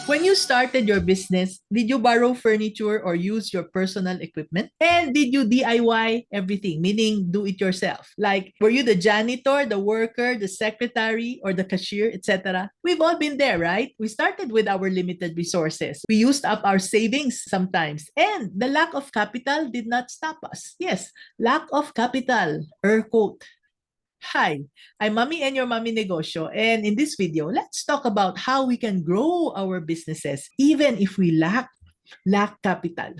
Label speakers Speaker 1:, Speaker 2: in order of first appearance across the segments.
Speaker 1: When you started your business, did you borrow furniture or use your personal equipment? And did you DIY everything, meaning do it yourself? Like, were you the janitor, the worker, the secretary, or the cashier, etc.? We've all been there, right? We started with our limited resources. We used up our savings sometimes, and the lack of capital did not stop us. Yes, lack of capital, quote. Hi, I'm Mommy and your Mommy Negosyo, and in this video, let's talk about how we can grow our businesses even if we lack capital.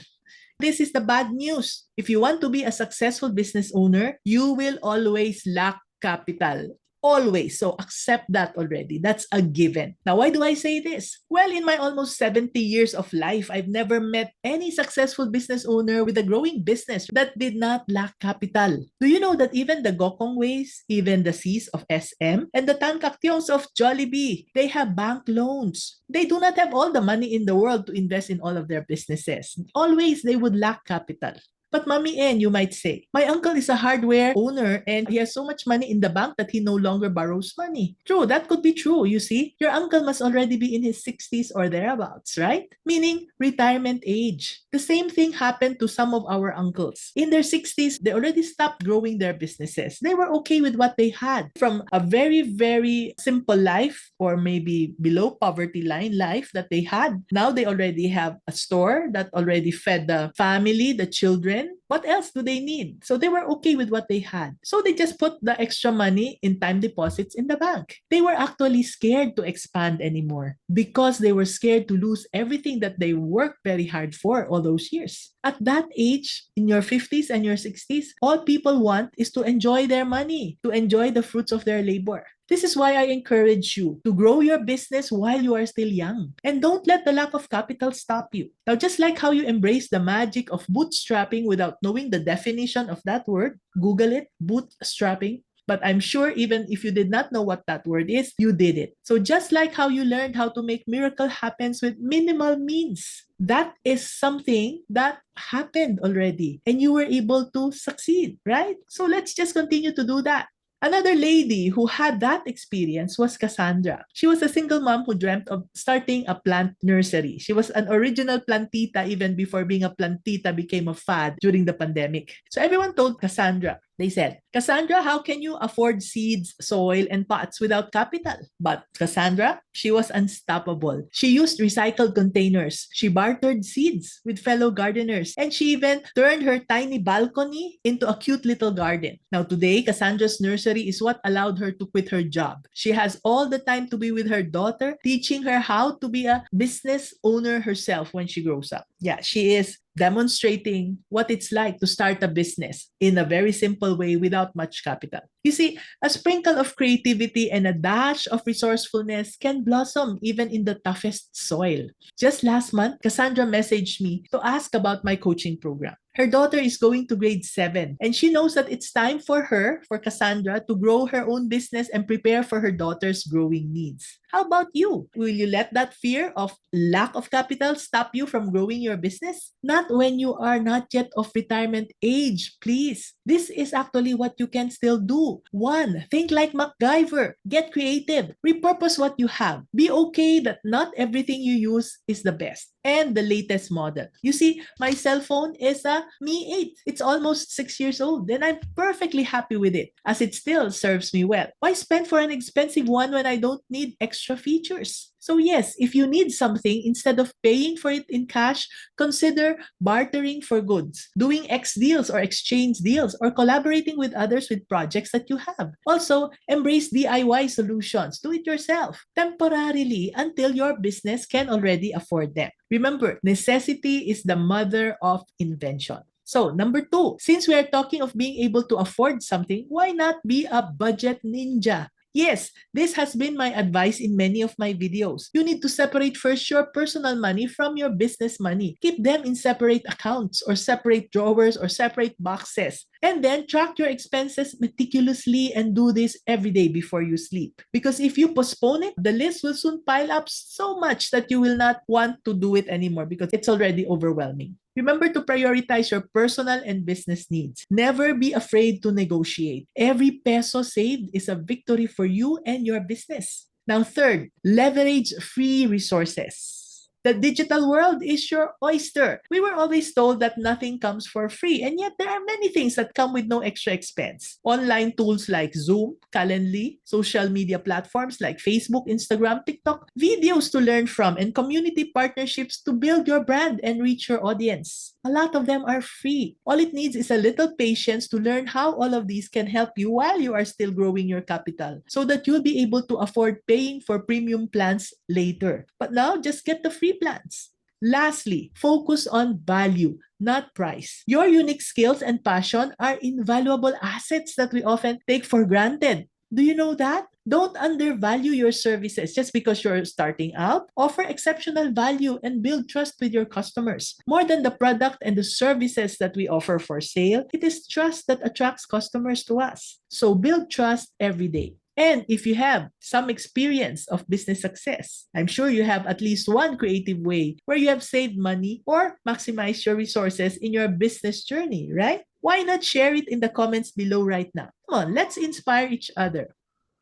Speaker 1: This is the bad news. If you want to be a successful business owner, you will always lack capital. Always. So accept that already. That's a given. Now, why do I say this? Well, in my almost 70 years of life, I've never met any successful business owner with a growing business that did not lack capital. Do you know that even the Gokong Ways, even the C's of SM, and the Tankaktyongs of Jollibee, they have bank loans. They do not have all the money in the world to invest in all of their businesses. Always, they would lack capital. But Mommy N, you might say, my uncle is a hardware owner and he has so much money in the bank that he no longer borrows money. True, that could be true. You see, your uncle must already be in his 60s or thereabouts, right? Meaning retirement age. The same thing happened to some of our uncles. In their 60s, they already stopped growing their businesses. They were okay with what they had from a very, very simple life or maybe below poverty line life that they had. Now they already have a store that already fed the family, the children. What else do they need? So they were okay with what they had. So they just put the extra money in time deposits in the bank. They were actually scared to expand anymore because they were scared to lose everything that they worked very hard for all those years. At that age, in your 50s and your 60s, all people want is to enjoy their money, to enjoy the fruits of their labor. This is why I encourage you to grow your business while you are still young. And don't let the lack of capital stop you. Now, just like how you embrace the magic of bootstrapping without knowing the definition of that word, Google it, bootstrapping. But I'm sure even if you did not know what that word is, you did it. So just like how you learned how to make miracle happens with minimal means, that is something that happened already and you were able to succeed, right? So let's just continue to do that. Another lady who had that experience was Cassandra. She was a single mom who dreamt of starting a plant nursery. She was an original plantita even before being a plantita became a fad during the pandemic. So everyone told Cassandra, they said, Cassandra, how can you afford seeds, soil, and pots without capital? But Cassandra, she was unstoppable. She used recycled containers. She bartered seeds with fellow gardeners. And she even turned her tiny balcony into a cute little garden. Now today, Cassandra's nursery is what allowed her to quit her job. She has all the time to be with her daughter, teaching her how to be a business owner herself when she grows up. Yeah, she is demonstrating what it's like to start a business in a very simple way without much capital. You see, a sprinkle of creativity and a dash of resourcefulness can blossom even in the toughest soil. Just last month, Cassandra messaged me to ask about my coaching program. Her daughter is going to grade 7 and she knows that it's time for her, for Cassandra, to grow her own business and prepare for her daughter's growing needs. How about you? Will you let that fear of lack of capital stop you from growing your business? Not when you are not yet of retirement age, please. This is actually what you can still do. 1, think like MacGyver. Get creative. Repurpose what you have. Be okay that not everything you use is the best and the latest model. You see, my cell phone is a Mi 8. It's almost 6 years old and I'm perfectly happy with it as it still serves me well. Why spend for an expensive one when I don't need extra features? So yes, if you need something, instead of paying for it in cash, consider bartering for goods, doing X deals or exchange deals, or collaborating with others with projects that you have. Also, embrace DIY solutions. Do it yourself, temporarily until your business can already afford them. Remember, necessity is the mother of invention. So, number 2, since we are talking of being able to afford something, why not be a budget ninja? Yes, this has been my advice in many of my videos. You need to separate first your personal money from your business money. Keep them in separate accounts or separate drawers or separate boxes. And then track your expenses meticulously and do this every day before you sleep. Because if you postpone it, the list will soon pile up so much that you will not want to do it anymore because it's already overwhelming. Remember to prioritize your personal and business needs. Never be afraid to negotiate. Every peso saved is a victory for you and your business. Now, third, leverage free resources. The digital world is your oyster. We were always told that nothing comes for free, and yet there are many things that come with no extra expense. Online tools like Zoom, Calendly, social media platforms like Facebook, Instagram, TikTok, videos to learn from, and community partnerships to build your brand and reach your audience. A lot of them are free. All it needs is a little patience to learn how all of these can help you while you are still growing your capital so that you'll be able to afford paying for premium plans later. But now, just get the free plans. Lastly, focus on value, not price. Your unique skills and passion are invaluable assets that we often take for granted. Do you know that? Don't undervalue your services just because you're starting out. Offer exceptional value and build trust with your customers. More than the product and the services that we offer for sale, it is trust that attracts customers to us. So build trust every day. And if you have some experience of business success, I'm sure you have at least one creative way where you have saved money or maximized your resources in your business journey, right? Why not share it in the comments below right now? Come on, let's inspire each other.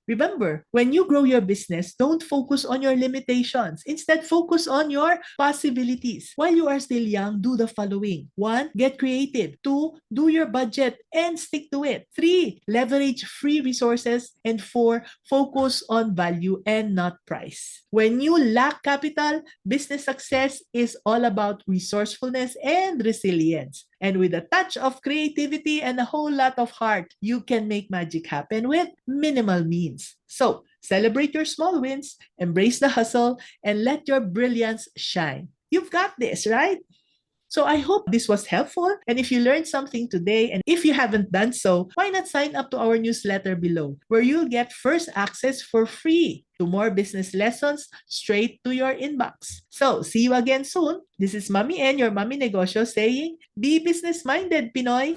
Speaker 1: Remember, when you grow your business, don't focus on your limitations. Instead, focus on your possibilities. While you are still young, do the following. 1, get creative. 2, do your budget and stick to it. 3, leverage free resources. And 4, focus on value and not price. When you lack capital, business success is all about resourcefulness and resilience. And with a touch of creativity and a whole lot of heart, you can make magic happen with minimal means. So, celebrate your small wins, embrace the hustle, and let your brilliance shine. You've got this, right? So I hope this was helpful. And if you learned something today, and if you haven't done so, why not sign up to our newsletter below, where you'll get first access for free to more business lessons straight to your inbox. So see you again soon. This is Mommy N, your Mommy Negosyo, saying, be business-minded, Pinoy!